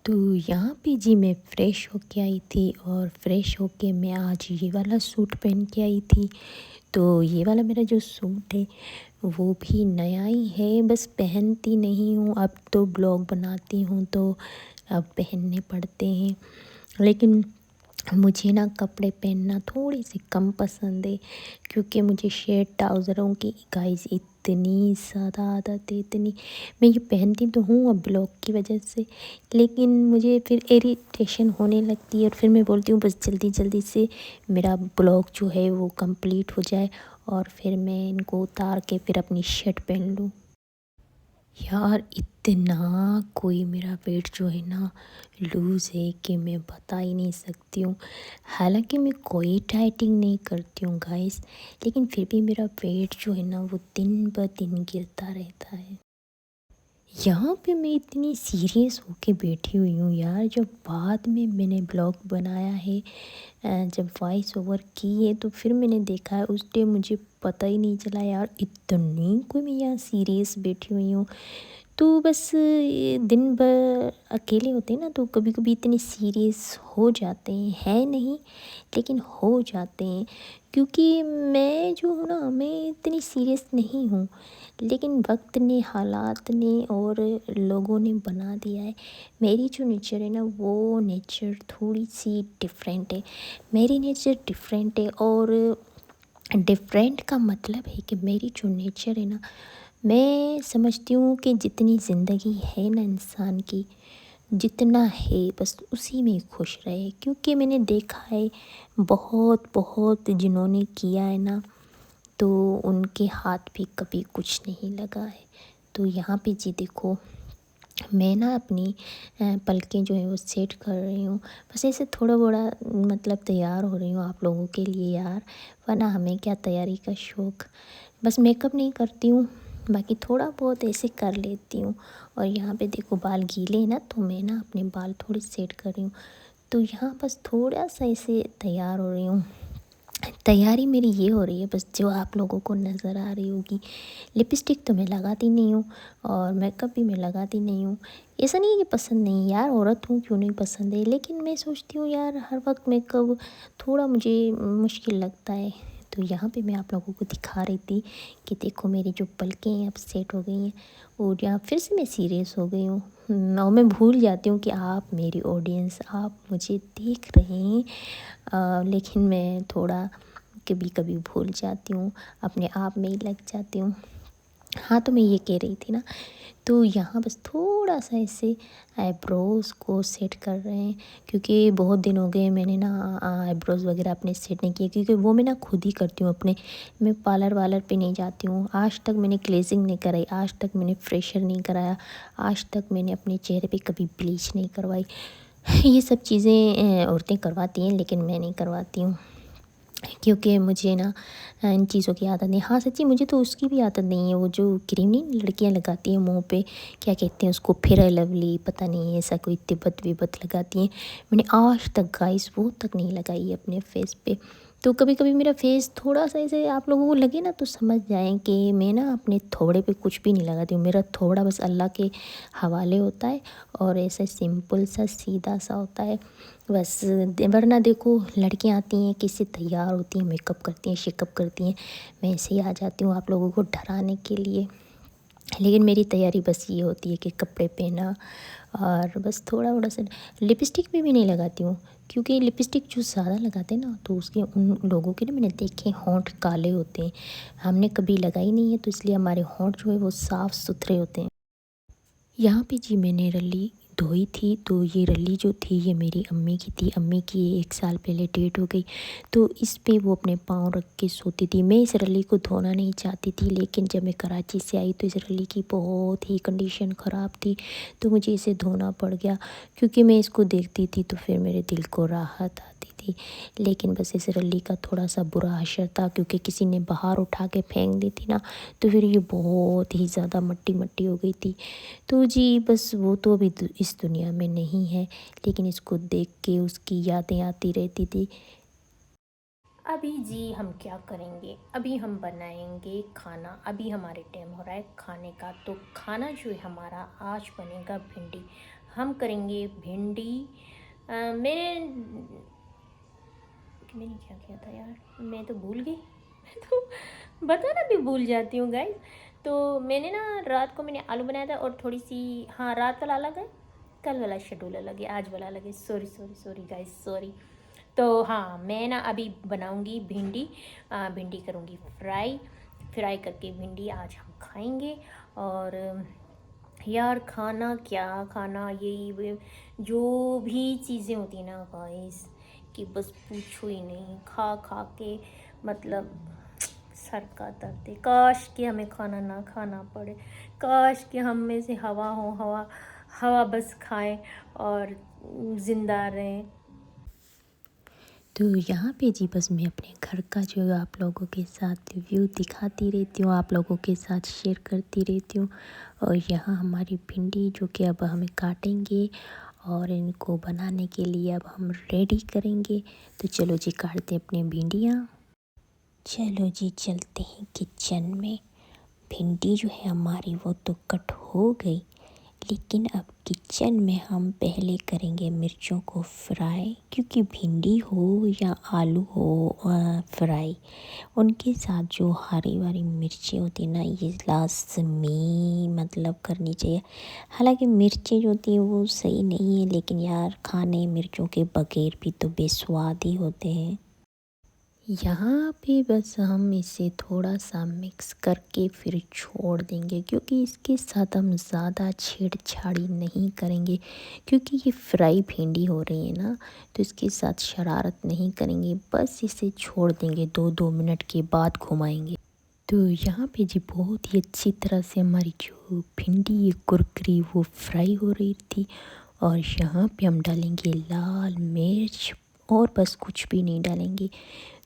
तो यहाँ पे जी मैं फ़्रेश होके आई थी और फ़्रेश होके मैं आज ये वाला सूट पहन के आई थी। तो ये वाला मेरा जो सूट है वो भी नया ही है, बस पहनती नहीं हूँ। अब तो ब्लॉग बनाती हूँ तो अब पहनने पड़ते हैं। लेकिन मुझे ना कपड़े पहनना थोड़ी सी कम पसंद है, क्योंकि मुझे शर्ट ट्राउज़रों की गाइस इतनी ज़्यादा आदत है, इतनी मैं ये पहनती तो हूँ अब ब्लॉग की वजह से, लेकिन मुझे फिर इरिटेशन होने लगती है और फिर मैं बोलती हूँ बस जल्दी जल्दी से मेरा ब्लॉग जो है वो कंप्लीट हो जाए और फिर मैं इनको उतार के फिर अपनी शर्ट पहन लूँ। यार इतना कोई मेरा वेट जो है ना लूज़ है कि मैं बता ही नहीं सकती हूँ। हालांकि मैं कोई डाइटिंग नहीं करती हूँ गाइस, लेकिन फिर भी मेरा वेट जो है ना वो दिन ब दिन गिरता रहता है। यहाँ पे मैं इतनी सीरियस होके बैठी हुई हूँ यार, जब बाद में मैंने ब्लॉग बनाया है, जब वॉइस ओवर की है तो फिर मैंने देखा है, उस टाइम मुझे पता ही नहीं चला यार इतनी कोई मैं यहाँ सीरियस बैठी हुई हूँ। तो बस ये दिन भर अकेले होते हैं ना तो कभी कभी इतने सीरियस हो जाते हैं, है नहीं लेकिन हो जाते हैं। क्योंकि मैं जो हूँ ना मैं इतनी सीरियस नहीं हूँ, लेकिन वक्त ने हालात ने और लोगों ने बना दिया है। मेरी जो नेचर है ना वो नेचर थोड़ी सी डिफरेंट है। मेरी नेचर डिफरेंट है और डिफरेंट का मतलब है कि मेरी जो नेचर है ना, मैं समझती हूँ कि जितनी ज़िंदगी है ना इंसान की, जितना है बस उसी में खुश रहे। क्योंकि मैंने देखा है बहुत बहुत जिन्होंने किया है ना तो उनके हाथ भी कभी कुछ नहीं लगा है। तो यहाँ पे जी देखो, मैं ना अपनी पलकें जो है वो सेट कर रही हूँ। बस ऐसे थोड़ा बड़ा मतलब तैयार हो रही हूँ आप लोगों के लिए यार, वरना हमें क्या तैयारी का शौक़। बस मेकअप नहीं करती हूँ, बाकी थोड़ा बहुत ऐसे कर लेती हूँ। और यहाँ पे देखो बाल गीले हैं ना तो मैं ना अपने बाल थोड़े सेट कर रही हूँ। तो यहाँ बस थोड़ा सा ऐसे तैयार हो रही हूँ। तैयारी मेरी ये हो रही है बस जो आप लोगों को नज़र आ रही होगी। लिपस्टिक तो मैं लगाती नहीं हूँ और मेकअप भी मैं लगाती नहीं हूँ। ऐसा नहीं है कि पसंद नहीं, यार औरत हूँ क्यों नहीं पसंद है, लेकिन मैं सोचती हूँ यार हर वक्त मेकअप थोड़ा मुझे मुश्किल लगता है। तो यहाँ पे मैं आप लोगों को दिखा रही थी कि देखो मेरी जो पलकें हैं अब सेट हो गई हैं। और यहाँ फिर से मैं सीरियस हो गई हूँ और मैं भूल जाती हूँ कि आप मेरी ऑडियंस, आप मुझे देख रहे हैं। लेकिन मैं थोड़ा कभी कभी भूल जाती हूँ, अपने आप में ही लग जाती हूँ। हाँ तो मैं ये कह रही थी ना, तो यहाँ बस थोड़ा सा ऐसे आईब्रोज़ को सेट कर रहे हैं, क्योंकि बहुत दिन हो गए मैंने ना आईब्रोज़ वगैरह अपने सेट नहीं किए, क्योंकि वो मैं ना खुद ही करती हूँ अपने। मैं पार्लर वालर पे नहीं जाती हूँ। आज तक मैंने ग्लेजिंग नहीं कराई, आज तक मैंने फ्रेशर नहीं कराया, आज तक मैंने अपने चेहरे पे कभी ब्लीच नहीं करवाई। ये सब चीज़ें औरतें करवाती हैं लेकिन मैं नहीं करवाती हूँ, क्योंकि मुझे ना इन चीज़ों की आदत नहीं। हाँ सच्ची मुझे तो उसकी भी आदत नहीं है, वो जो क्रीम नहीं लड़कियां लगाती हैं मुंह पे, क्या कहते हैं उसको, फेयर लवली पता नहीं ऐसा कोई तिब्बत विब्बत लगाती हैं। मैंने आज तक गाइस वो तक नहीं लगाई है अपने फेस पे। तो कभी कभी मेरा फेस थोड़ा सा ऐसे आप लोगों को लगे ना तो समझ जाएं कि मैं ना अपने थोड़े पे कुछ भी नहीं लगाती हूँ। मेरा थोड़ा बस अल्लाह के हवाले होता है और ऐसा सिंपल सा सीधा सा होता है बस। वरना देखो लड़कियां आती हैं किससे तैयार होती हैं, मेकअप करती हैं, शेकअप करती हैं, मैं ऐसे ही आ जाती हूँ आप लोगों को डराने के लिए। लेकिन मेरी तैयारी बस ये होती है कि कपड़े पहना और बस थोड़ा थोड़ा सा लिपस्टिक भी नहीं लगाती हूँ, क्योंकि लिपस्टिक जो ज़्यादा लगाते हैं ना तो उसके उन लोगों के ना मैंने देखे होंठ काले होते हैं। हमने कभी लगाई नहीं है तो इसलिए हमारे होंठ जो है वो साफ़ सुथरे होते हैं। यहाँ पे जी मैंने रल्ली धोई थी, तो ये रल्ली जो थी ये मेरी अम्मी की थी। अम्मी की 1 साल पहले डेट हो गई, तो इस पे वो अपने पाँव रख के सोती थी। मैं इस रल्ली को धोना नहीं चाहती थी, लेकिन जब मैं कराची से आई तो इस रल्ली की बहुत ही कंडीशन ख़राब थी, तो मुझे इसे धोना पड़ गया। क्योंकि मैं इसको देखती थी तो फिर मेरे दिल को राहत आती थी। लेकिन बस इस रल्ली का थोड़ा सा बुरा असर था, क्योंकि किसी ने बाहर उठा के फेंक दी थी ना, तो फिर ये बहुत ही ज़्यादा मट्टी मट्टी हो गई थी। तो जी बस वो तो अभी इस दुनिया में नहीं है, लेकिन इसको देख के उसकी यादें आती रहती थी। अभी जी हम क्या करेंगे, अभी हम बनाएंगे खाना। अभी हमारे टाइम हो रहा है खाने का, तो खाना जो है हमारा आज बनेगा भिंडी। हम करेंगे भिंडी। मैंने क्या किया था यार, मैं तो भूल गई। मैं तो बताना भी भूल जाती हूँ गाइस। तो मैंने ना रात को मैंने आलू बनाया था और थोड़ी सी, हाँ रात वाला अलग है, कल वाला शेड्यूल अलग है, आज वाला अलग है। Sorry sorry sorry guys, sorry. तो हाँ, मैं ना अभी बनाऊँगी भिंडी। भिंडी करूँगी फ्राई करके भिंडी आज हम खाएंगे। और यार खाना क्या खाना, यही जो भी चीज़ें होती हैं ना गाइस, कि बस पूछो ही नहीं। खा खा के मतलब सर का दर्द है। काश कि हमें खाना ना खाना पड़े, काश कि हम में से हवा हो, हवा हवा बस खाएं और ज़िंदा रहें। तो यहाँ पे जी बस मैं अपने घर का जो आप लोगों के साथ व्यू दिखाती रहती हूँ, आप लोगों के साथ शेयर करती रहती हूँ। और यहाँ हमारी भिंडी जो कि अब हमें काटेंगे और इनको बनाने के लिए अब हम रेडी करेंगे। तो चलो जी काटते हैं अपनी भिंडियाँ। चलो जी चलते हैं किचन में। भिंडी जो है हमारी वो तो कट हो गई, लेकिन अब किचन में हम पहले करेंगे मिर्चों को फ्राई, क्योंकि भिंडी हो या आलू हो फ्राई, उनके साथ जो हरी वाली मिर्चें होती हैं ना, ये लाजमी मतलब करनी चाहिए। हालांकि मिर्चें जो होती हैं वो सही नहीं है, लेकिन यार खाने मिर्चों के बगैर भी तो बेस्वाद ही होते हैं। यहाँ पे बस हम इसे थोड़ा सा मिक्स करके फिर छोड़ देंगे, क्योंकि इसके साथ हम ज़्यादा छेड़छाड़ी नहीं करेंगे, क्योंकि ये फ्राई भिंडी हो रही है ना, तो इसके साथ शरारत नहीं करेंगे। बस इसे छोड़ देंगे, 2-2 मिनट के बाद घुमाएंगे। तो यहाँ पे जी बहुत ही अच्छी तरह से हमारी जो भिंडी ये कुरकुरी वो फ्राई हो रही थी। और यहाँ पे हम डालेंगे लाल मिर्च, और बस कुछ भी नहीं डालेंगे।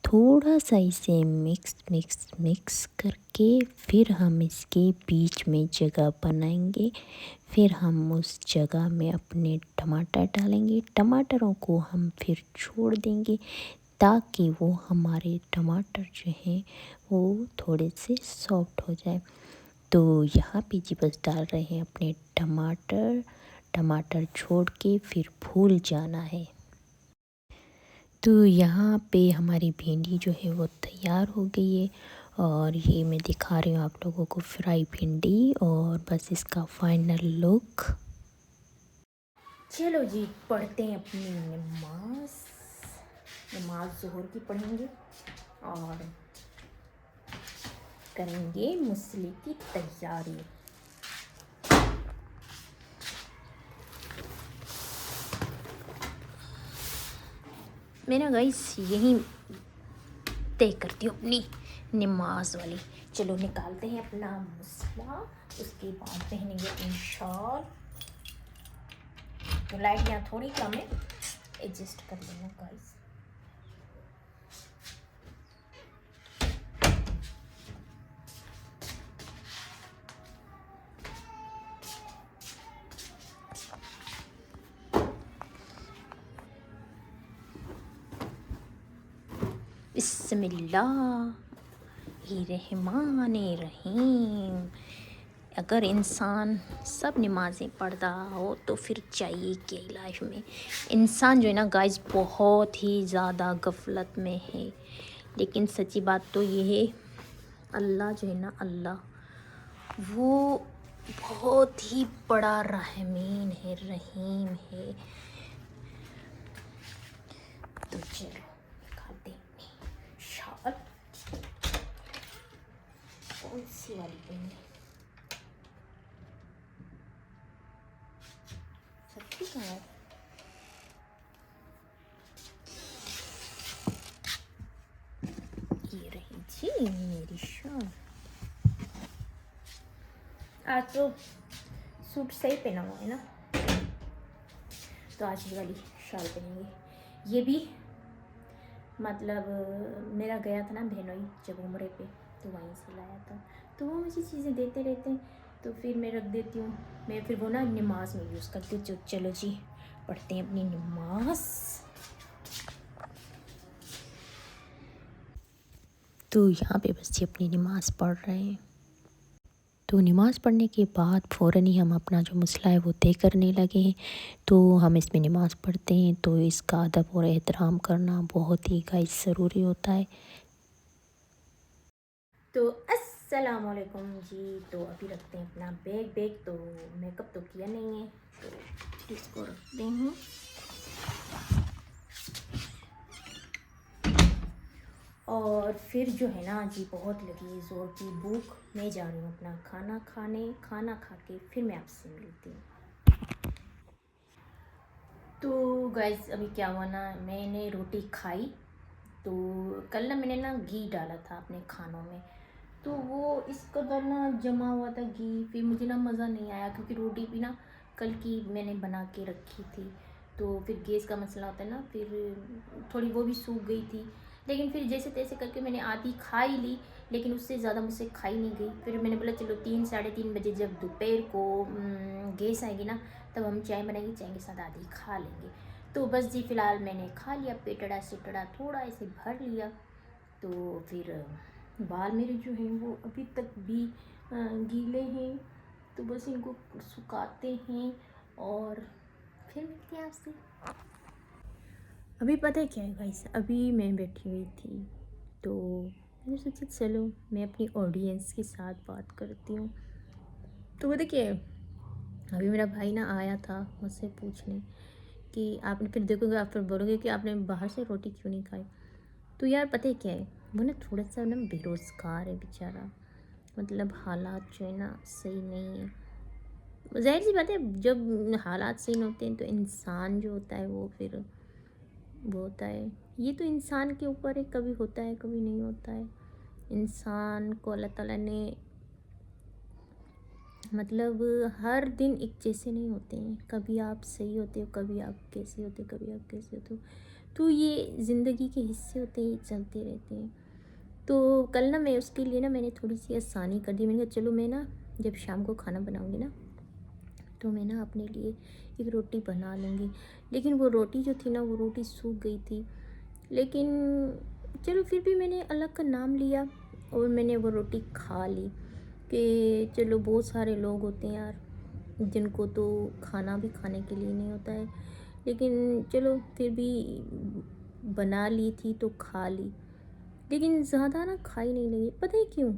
थोड़ा सा इसे मिक्स करके फिर हम इसके बीच में जगह बनाएंगे। फिर हम उस जगह में अपने टमाटर डालेंगे। टमाटरों को हम फिर छोड़ देंगे, ताकि वो हमारे टमाटर जो हैं वो थोड़े से सॉफ्ट हो जाए। तो यहाँ पे जी बस डाल रहे हैं अपने टमाटर छोड़ के फिर भूल जाना है। तो यहाँ पे हमारी भिंडी जो है वो तैयार हो गई है, और ये मैं दिखा रही हूँ आप लोगों को फ्राई भिंडी, और बस इसका फाइनल लुक। चलो जी पढ़ते हैं अपनी नमाज ज़ोहर की पढ़ेंगे और करेंगे मुसली की तैयारी। मैं ना गाइस यही तय करती हूँ अपनी नमाज वाली। चलो निकालते हैं अपना मुसला, उसके बाद पहनेंगे अपनी शॉल। तो लाइट यहाँ थोड़ी कम है, एडजस्ट कर लेना गाइस। बिस्मिल्लाहिर्रहमानिर्रहीम। अगर इंसान सब नमाज़ें पढ़ता हो तो फिर चाहिए क्या लाइफ में। इंसान जो है ना गाइस बहुत ही ज़्यादा गफलत में है, लेकिन सच्ची बात तो ये है, अल्लाह जो है ना, अल्लाह वो बहुत ही बड़ा रहमीन है, रहीम है। तो चलो खाते हैं शॉल। कौन सी वाली पहनी, सबकी कहाँ है? ये रही जी मेरी शॉल। आज तो सूट सही पहना हुआ है ना, तो आज ये वाली शॉल पहनेंगे। ये भी मतलब मेरा गया था ना बहनोई जब उम्रे पे, तो वहीं से लाया था। तो वो मुझे चीज़ें देते रहते हैं, तो फिर मैं रख देती हूँ। मैं फिर वो ना नमाज में यूज़ करती हूँ। चलो जी पढ़ते हैं अपनी नमाज। तो यहाँ पे बस ये अपनी नमाज पढ़ रहे हैं। तो नमाज़ पढ़ने के बाद फ़ौरन ही हम अपना जो मसला है वो तय करने लगे हैं। तो हम इसमें नमाज़ पढ़ते हैं तो इसका अदब और एहतराम करना बहुत ही गाइस ज़रूरी होता है। तो अस्सलाम वालेकुम जी। तो अभी रखते हैं अपना बैग। तो मेकअप तो किया नहीं है तो इसको रखते हैं। और फिर जो है ना जी, बहुत लगी है ज़ोर की भूख। मैं जा रही हूँ अपना खाना खाने। खाना खा के फिर मैं आपसे मिलती हूँ। तो गाइस अभी क्या हुआ ना, मैंने रोटी खाई। तो कल ना मैंने ना घी डाला था अपने खानों में, तो वो इस कदर ना जमा हुआ था घी। फिर मुझे ना मज़ा नहीं आया क्योंकि रोटी भी ना कल की मैंने बना के रखी थी। तो फिर गैस का मसला होता है ना, फिर थोड़ी वो भी सूख गई थी। लेकिन फिर जैसे तैसे करके मैंने आधी खा ही ली, लेकिन उससे ज़्यादा मुझसे खाई नहीं गई। फिर मैंने बोला चलो 3 साढ़े 3 बजे जब दोपहर को गैस आएगी ना, तब हम चाय बनाएंगे, चाय के साथ आधी खा लेंगे। तो बस जी फ़िलहाल मैंने खा लिया, पेटड़ा सेटड़ा थोड़ा ऐसे भर लिया। तो फिर बाल मेरे जो हैं वो अभी तक भी गीले हैं, तो बस इनको सुखाते हैं और फिर मिलते हैं आपसे। अभी पता है क्या है गाइस, अभी मैं बैठी हुई थी तो मैंने सोचा चलो मैं अपनी ऑडियंस के साथ बात करती हूँ। तो वो देखिए, अभी मेरा भाई ना आया था मुझसे पूछने कि आपने, फिर देखोगे आप फिर बोलोगे कि आपने बाहर से रोटी क्यों नहीं खाई। तो यार पता है क्या है, वो ना थोड़ा सा ना बेरोज़गार है बेचारा। मतलब हालात जो है ना सही नहीं है। ज़ाहिर सी बात है, जब हालात सही नहीं होते हैं तो इंसान जो होता है वो फिर वो होता है। ये तो इंसान के ऊपर है, कभी होता है कभी नहीं होता है। इंसान को अल्लाह ताला ने मतलब हर दिन एक जैसे नहीं होते हैं। कभी आप सही होते हो, कभी आप कैसे होते हो, कभी आप कैसे होते हो। तो ये ज़िंदगी के हिस्से होते हैं, ये चलते रहते हैं। तो कल ना मैं उसके लिए ना मैंने थोड़ी सी आसानी कर दी। मैंने कहा चलो मैं ना जब शाम को खाना बनाऊँगी ना, तो मैं ना अपने लिए एक रोटी बना लूँगी। लेकिन वो रोटी जो थी ना, वो रोटी सूख गई थी। लेकिन चलो फिर भी मैंने अल्लाह का नाम लिया और मैंने वो रोटी खा ली। कि चलो बहुत सारे लोग होते हैं यार जिनको तो खाना भी खाने के लिए नहीं होता है, लेकिन चलो फिर भी बना ली थी तो खा ली। लेकिन ज़्यादा ना खाई नहीं लगी। पता है क्यों?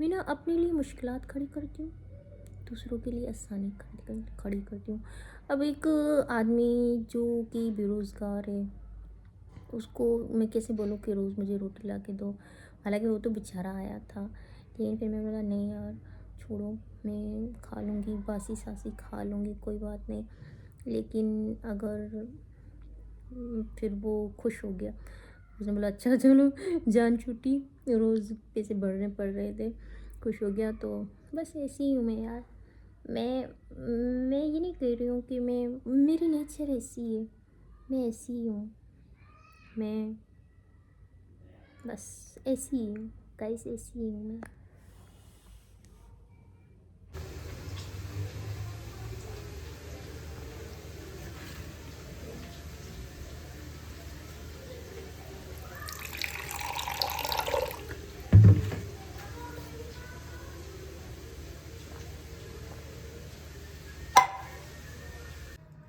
मैं ना अपने लिए मुश्किलात खड़ी करती हूँ, दूसरों के लिए आसानी खड़ी करती हूँ। अब एक आदमी जो कि बेरोज़गार है, उसको मैं कैसे बोलूँ कि रोज़ मुझे रोटी ला के दो। हालांकि वो तो बेचारा आया था, लेकिन फिर मैं बोला नहीं यार छोड़ो, मैं खा लूँगी, बासी सासी खा लूँगी, कोई बात नहीं। लेकिन अगर फिर वो खुश हो गया, उसने बोला अच्छा चलो जान छूटी, रोज़ पैसे भरने पड़ रहे थे, खुश हो गया। तो बस ऐसी ही हूँ मैं यार। मैं ये नहीं कह रही हूँ कि मेरी नेचर ऐसी है, मैं ऐसी ही हूँ। मैं बस ऐसी ही हूँ गाइस, ऐसी ही हूँ मैं।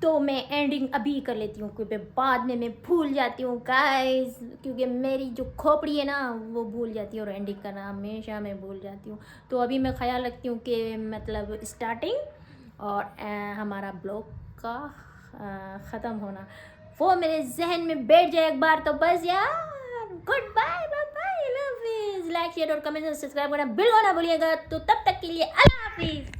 तो मैं एंडिंग अभी कर लेती हूँ क्योंकि बाद में मैं भूल जाती हूँ गाइस, क्योंकि मेरी जो खोपड़ी है ना वो भूल जाती है और एंडिंग करना हमेशा मैं भूल जाती हूँ। तो अभी मैं ख्याल रखती हूँ कि मतलब स्टार्टिंग और हमारा ब्लॉग का ख़त्म होना वो मेरे जहन में बैठ जाए एक बार। तो बस यार good bye, bye bye, love you. Like share और कमेंट सब्सक्राइब करना बिल्कुल ना भूलिएगा। तो तब तक के लिए अल्लाह हाफिज़।